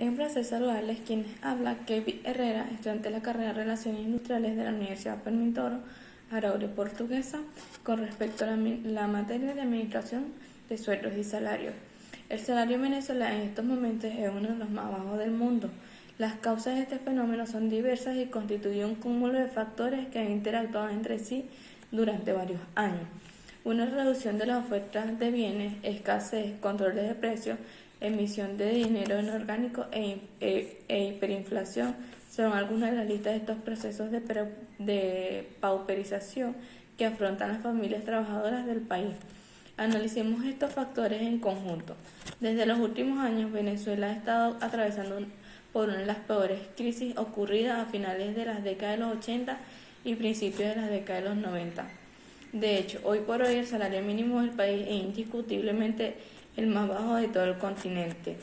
En Placer Saludarles, quienes habla Kevin Herrera, estudiante de la carrera de Relaciones Industriales de la Universidad Permintoro, Araure Portuguesa, con respecto a la materia de administración de sueldos y salarios. El salario en Venezuela en estos momentos es uno de los más bajos del mundo. Las causas de este fenómeno son diversas y constituyen un cúmulo de factores que han interactuado entre sí durante varios años. Una reducción de las ofertas de bienes, escasez, controles de precios, emisión de dinero inorgánico e hiperinflación son algunas de las listas de estos procesos de pauperización que afrontan las familias trabajadoras del país. Analicemos estos factores en conjunto. Desde los últimos años, Venezuela ha estado atravesando por una de las peores crisis ocurridas a finales de las décadas de los 80 y principios de las décadas de los 90. De hecho, hoy por hoy el salario mínimo del país es indiscutiblemente el más bajo de todo el continente.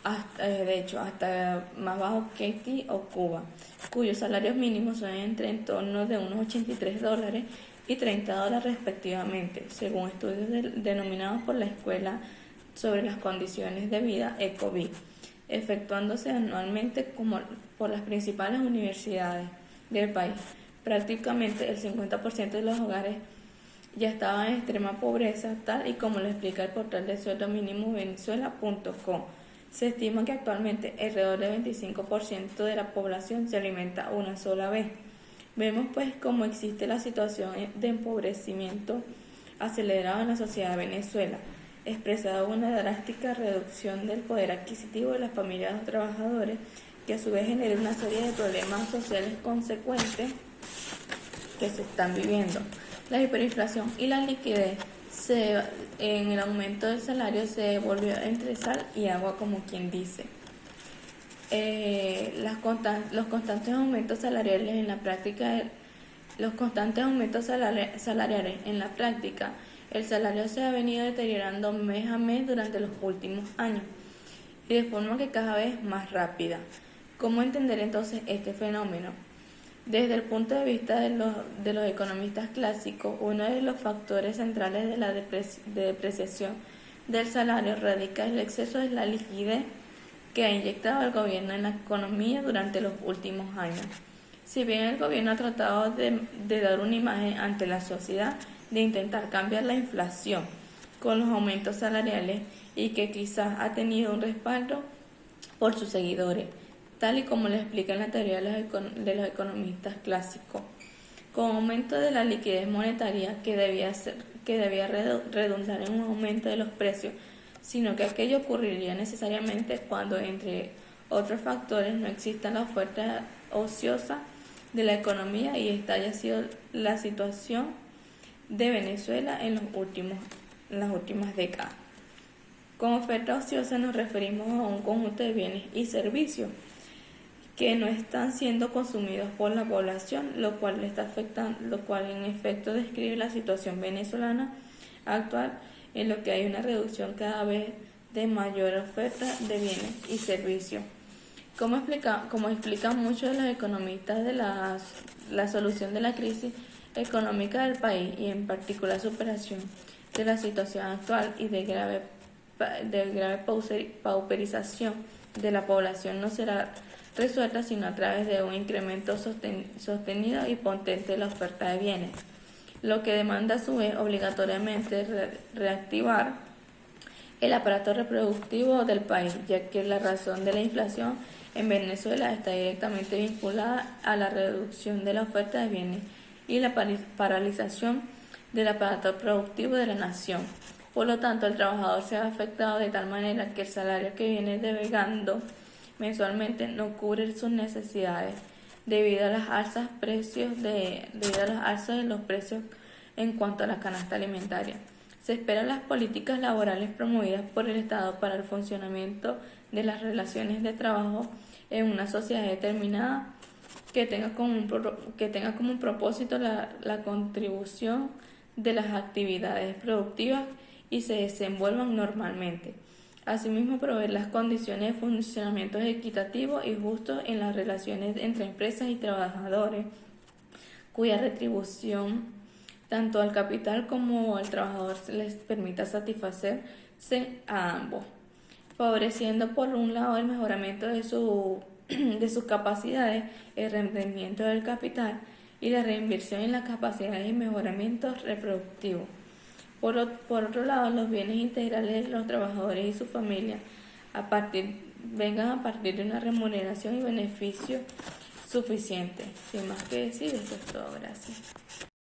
Hasta más bajo que Haití o Cuba, cuyos salarios mínimos son entre en torno de unos $83 y $30 respectivamente, según estudios denominados por la Escuela sobre las Condiciones de Vida ECOVID, efectuándose anualmente por las principales universidades del país. Prácticamente el 50% de los hogares ya estaban en extrema pobreza, tal y como lo explica el portal de sueldo mínimo venezuela.com. Se estima que actualmente alrededor del 25% de la población se alimenta una sola vez. Vemos pues cómo existe la situación de empobrecimiento acelerado en la sociedad de Venezuela, expresada una drástica reducción del poder adquisitivo de las familias de los trabajadores, que a su vez genera una serie de problemas sociales consecuentes que se están viviendo. La hiperinflación y la liquidez en el aumento del salario se volvió entre sal y agua, como quien dice. Los constantes aumentos salariales en la práctica, el salario se ha venido deteriorando mes a mes durante los últimos años y de forma que cada vez más rápida. ¿Cómo entender entonces este fenómeno? Desde el punto de vista de los economistas clásicos, uno de los factores centrales de la depreciación del salario radica en el exceso de la liquidez que ha inyectado el gobierno en la economía durante los últimos años. Si bien el gobierno ha tratado de dar una imagen ante la sociedad de intentar cambiar la inflación con los aumentos salariales y que quizás ha tenido un respaldo por sus seguidores, tal y como lo explica en la teoría de los economistas clásicos, con aumento de la liquidez monetaria que debía redundar en un aumento de los precios, sino que aquello ocurriría necesariamente cuando, entre otros factores, no exista la oferta ociosa de la economía, y esta haya sido la situación de Venezuela en las últimas décadas. Con oferta ociosa nos referimos a un conjunto de bienes y servicios que no están siendo consumidos por la población, lo cual en efecto describe la situación venezolana actual, en lo que hay una reducción cada vez de mayor oferta de bienes y servicios. Como explican muchos de los economistas de la solución de la crisis económica del país, y en particular superación de la situación actual y de grave pauperización de la población, no será resuelta sino a través de un incremento sostenido y potente de la oferta de bienes, lo que demanda a su vez obligatoriamente reactivar el aparato reproductivo del país, ya que la razón de la inflación en Venezuela está directamente vinculada a la reducción de la oferta de bienes y la paralización del aparato productivo de la nación. Por lo tanto, el trabajador se ha afectado de tal manera que el salario que viene devengando mensualmente no cubre sus necesidades debido a las alzas de los precios en cuanto a la canasta alimentaria. Se esperan las políticas laborales promovidas por el Estado para el funcionamiento de las relaciones de trabajo en una sociedad determinada que tenga como un propósito la contribución de las actividades productivas y se desenvuelvan normalmente. Asimismo, proveer las condiciones de funcionamiento equitativos y justos en las relaciones entre empresas y trabajadores, cuya retribución tanto al capital como al trabajador se les permita satisfacerse a ambos. favoreciendo por un lado el mejoramiento de sus capacidades, el rendimiento del capital y la reinversión en las capacidades y mejoramiento reproductivo. Por otro lado, los bienes integrales de los trabajadores y su familia vengan a partir de una remuneración y beneficio suficiente. Sin más que decir, esto es todo. Gracias.